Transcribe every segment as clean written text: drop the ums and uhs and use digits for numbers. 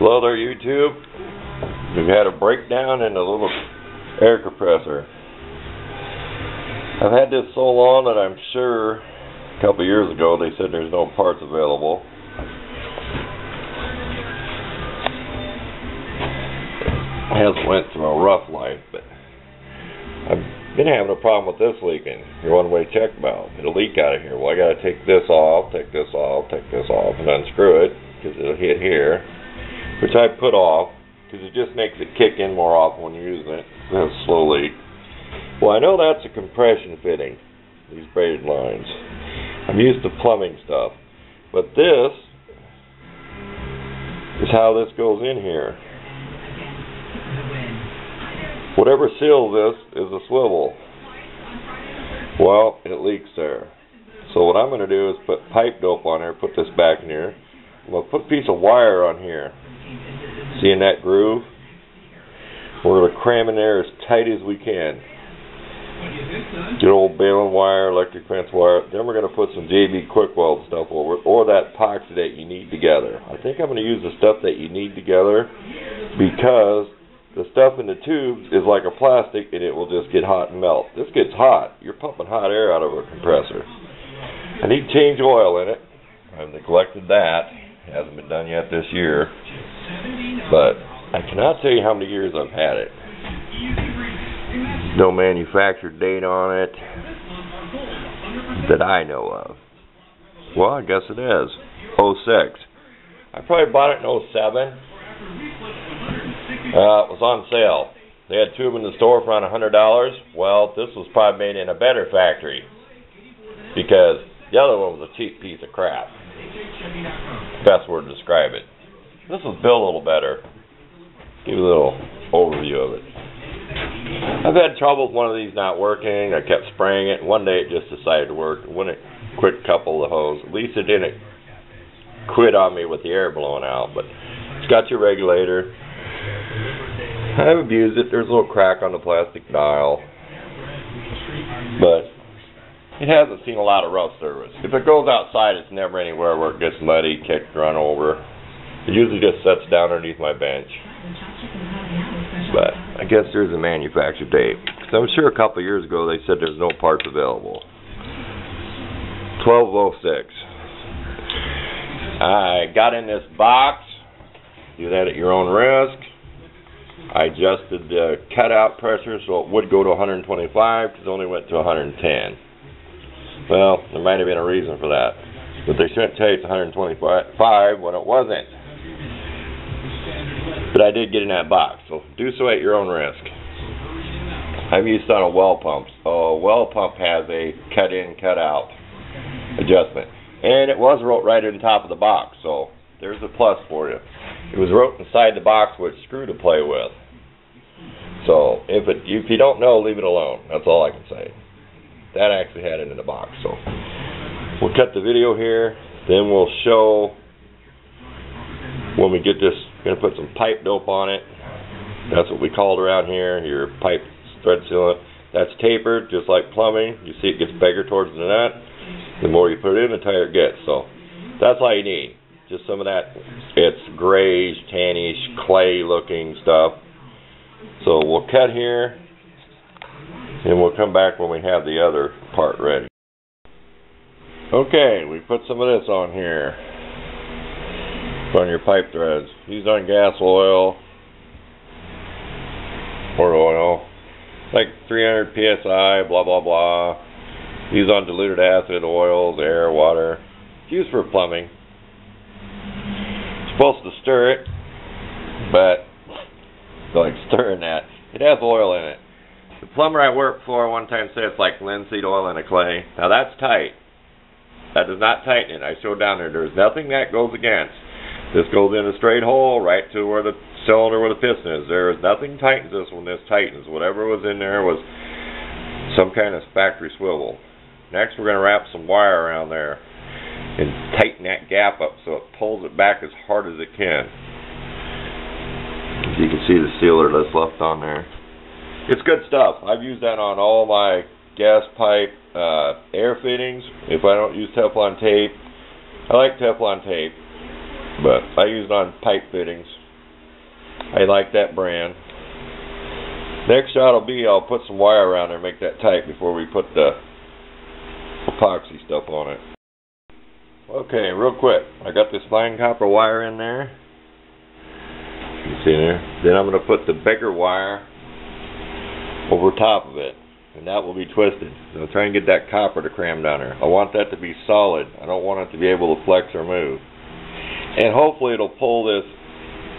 Hello there, YouTube. We've had a breakdown in the little air compressor. I've had this so long that I'm sure a couple years ago they said there's no parts available. It hasn't went through a rough life, but I've been having a problem with this leaking. Your one-way check valve. It'll leak out of here. Well, I got to take this off, take this off, take this off, and unscrew it because it'll hit here, which I put off because it just makes it kick in more often when you're using it. It has a slow leak. Well, I know that's a compression fitting, these braided lines. I'm used to plumbing stuff, but this is how this goes in here. Whatever seals this is a swivel. Well, it leaks there. So what I'm going to do is put pipe dope on there, put this back in here. I'm going to put a piece of wire on here. See in that groove? We're going to cram in there as tight as we can. Good old baling wire, electric fence wire. Then we're going to put some JB quick weld stuff over it, or that epoxy that you need together. I think I'm going to use the stuff that you need together because the stuff in the tubes is like a plastic and it will just get hot and melt. This gets hot. You're pumping hot air out of a compressor. I need to change oil in it. I've neglected that. It hasn't been done yet this year. But I cannot tell you how many years I've had it. No manufacturer date on it that I know of. Well, I guess it is. 06. I probably bought it in 07. It was on sale. They had two of them in the store for around $100. Well, this was probably made in a better factory because the other one was a cheap piece of crap. Best word to describe it. This was built a little better. Give you a little overview of it. I've had trouble with one of these not working. I kept spraying it, and one day it just decided to work. When it quit a couple of the hose, at least it didn't quit on me with the air blowing out. But it's got your regulator. I've abused it. There's a little crack on the plastic dial, but it hasn't seen a lot of rough service. If it goes outside, it's never anywhere where it gets muddy, kicked, run over. It usually just sets down underneath my bench. But I guess there's a manufacturer date. So I'm sure a couple of years ago they said there's no parts available. 1206. I got in this box. Do that at your own risk. I adjusted the cutout pressure so it would go to 125 because it only went to 110. Well, there might have been a reason for that. But they shouldn't tell you it's 125 when it wasn't. But I did get in that box, so do so at your own risk. I'm used on a well pump. A well pump has a cut in, cut out adjustment. And it was wrote right in the top of the box, so there's a plus for you. It was wrote inside the box with a screw to play with. So if you don't know, leave it alone. That's all I can say. That actually had it in the box. So we'll cut the video here. Then we'll show when we get this. We're going to put some pipe dope on it. That's what we call it around here. Your pipe thread sealant. That's tapered, just like plumbing. You see it gets bigger towards the nut. The more you put it in, the tighter it gets. So that's all you need. Just some of that. It's grayish, tannish, clay-looking stuff. So we'll cut here, and we'll come back when we have the other part ready. Okay, we put some of this on here. On your pipe threads. Used on gas oil or oil. Like 300 psi, blah, blah, blah. Used on diluted acid, oils, air, water. It's used for plumbing. Supposed to stir it, but like stirring that, it has oil in it. The plumber I worked for one time said it's like linseed oil in a clay. Now that's tight. That does not tighten it. I showed down there. There's nothing that goes against. This goes in a straight hole right to where the cylinder where the piston is. There is nothing tightens this when this tightens. Whatever was in there was some kind of factory swivel. Next we're going to wrap some wire around there and tighten that gap up so it pulls it back as hard as it can. As you can see the sealer that's left on there. It's good stuff. I've used that on all my gas pipe air fittings. If I don't use Teflon tape, I like Teflon tape, but I use it on pipe fittings. I like that brand. Next shot will be I'll put some wire around there and make that tight before we put the epoxy stuff on it. Okay, real quick. I got this fine copper wire in there. You see there? Then I'm going to put the bigger wire over top of it. And that will be twisted. I'll try and get that copper to cram down there. I want that to be solid. I don't want it to be able to flex or move. And hopefully it'll pull this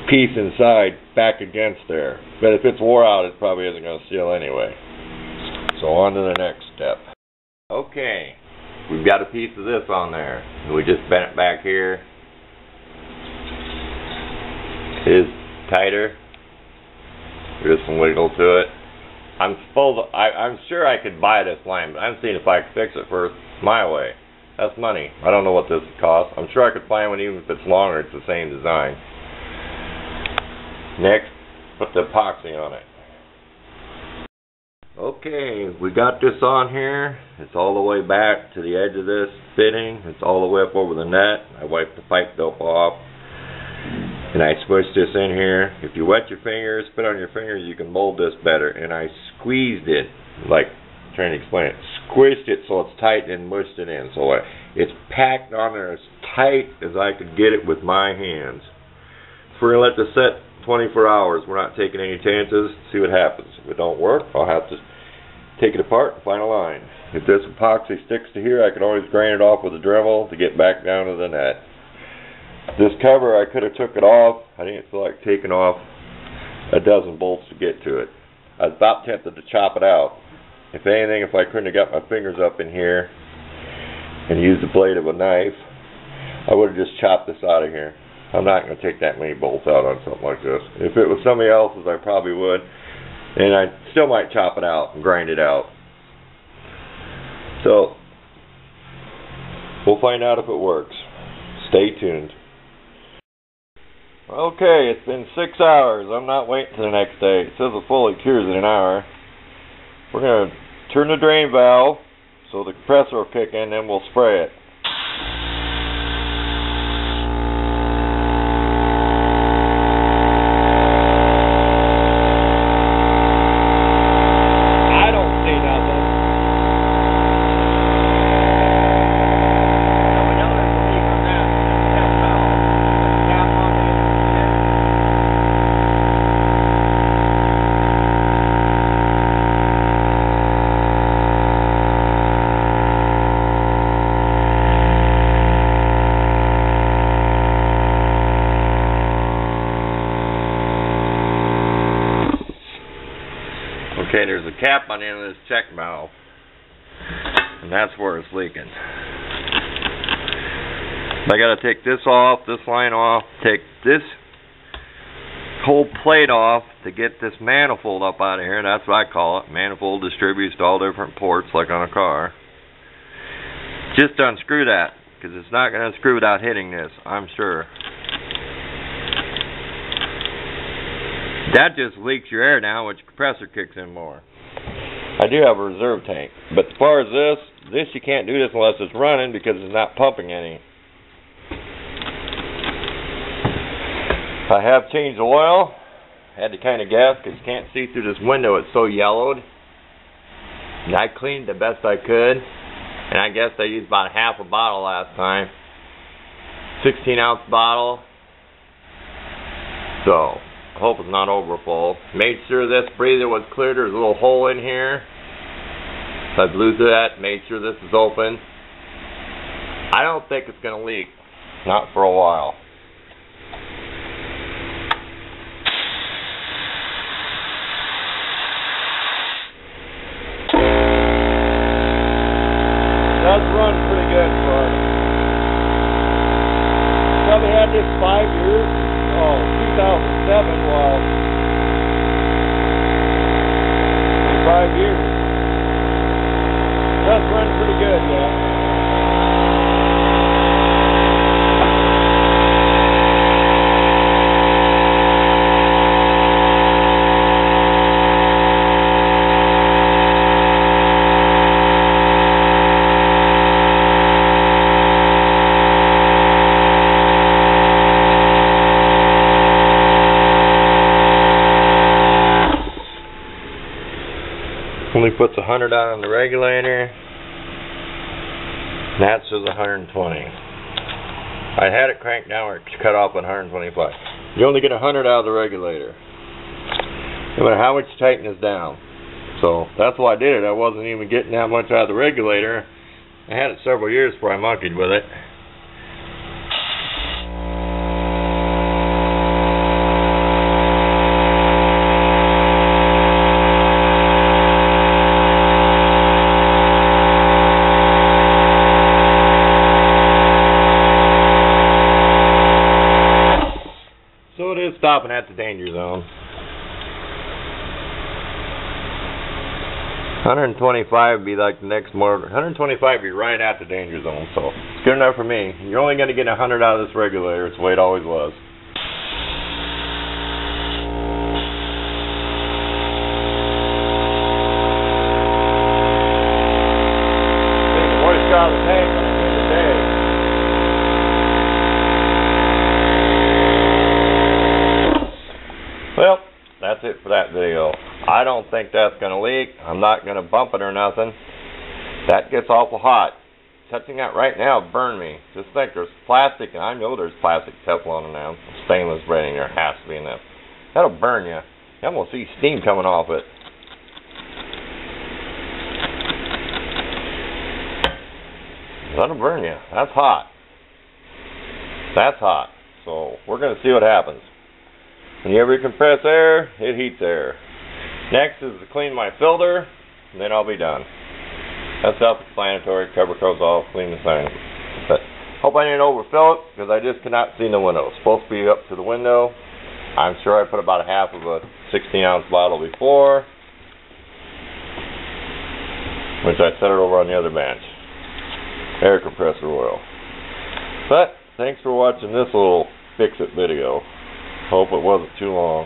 piece inside back against there. But if it's wore out, it probably isn't going to seal anyway. So on to the next step. Okay, we've got a piece of this on there. We just bent it back here. It is tighter. There's some wiggle to it. I'm sure I could buy this line, but I'm seeing if I can fix it first my way. That's money. I don't know what this costs. I'm sure I could find one even if it's longer. It's the same design. Next, put the epoxy on it. Okay, we got this on here. It's all the way back to the edge of this fitting. It's all the way up over the net. I wiped the pipe dope off. And I squished this in here. If you wet your fingers, spit on your fingers, you can mold this better. And I squeezed it, like I'm trying to explain it. Squished it so it's tight and mushed it in. So it's packed on there as tight as I could get it with my hands. So we're going to let this set 24 hours. We're not taking any chances. See what happens. If it don't work, I'll have to take it apart and find a line. If this epoxy sticks to here, I can always grind it off with a Dremel to get back down to the net. This cover, I could have took it off. I didn't feel like taking off a dozen bolts to get to it. I was about tempted to chop it out. If anything, if I couldn't have got my fingers up in here and used the blade of a knife, I would have just chopped this out of here. I'm not going to take that many bolts out on something like this. If it was somebody else's, I probably would. And I still might chop it out and grind it out. So, we'll find out if it works. Stay tuned. Okay, it's been 6 hours. I'm not waiting till the next day. It says it fully cures in an hour. We're going to turn the drain valve so the compressor will kick in, then we'll spray it. Okay, there's a cap on the end of this check valve, and that's where it's leaking. I got to take this off, this line off, take this whole plate off to get this manifold up out of here. That's what I call it. Manifold distributes to all different ports, like on a car. Just unscrew that, because it's not going to unscrew without hitting this, I'm sure. That just leaks your air down, which compressor kicks in more. I do have a reserve tank, but as far as this you can't do this unless it's running because it's not pumping any. I have changed the oil. Had to kind of guess because you can't see through this window. It's so yellowed. And I cleaned the best I could, and I guess I used about half a bottle last time. 16-ounce bottle. So I hope it's not overfull. Made sure this breather was clear. There's a little hole in here. So I blew through that, made sure this is open. I don't think it's going to leak. Not for a while. That's run pretty good for it. Probably had this 5 years. Oh, 2007, well, 5 years. That's running pretty good, yeah. Only puts 100 on the regulator. And that says 120. I had it cranked down or cut off at 125. You only get 100 out of the regulator, no matter how much you tighten this down. So that's why I did it. I wasn't even getting that much out of the regulator. I had it several years before I monkeyed with it. So it is stopping at the danger zone. 125 would be like the next motor. 125 would be right at the danger zone, so it's good enough for me. You're only going to get 100 out of this regulator. It's the way it always was. The moist out of the tank at the end of the day. Well, that's it for that video. I don't think that's going to leak. I'm not going to bump it or nothing. That gets awful hot. Touching that right now burned me. Just think there's plastic, and I know there's plastic Teflon in there. Stainless braiding there has to be in there. That'll burn you. You almost see steam coming off it. That'll burn you. That's hot. That's hot. So we're going to see what happens. Whenever you compress air, it heats air. Next is to clean my filter, and then I'll be done. That's self-explanatory. Cover goes off, clean the thing. But hope I didn't overfill it, because I just cannot see in the window. It's supposed to be up to the window. I'm sure I put about a half of a 16-ounce bottle before, which I set it over on the other bench. Air compressor oil. But thanks for watching this little fix-it video. Hope it wasn't too long.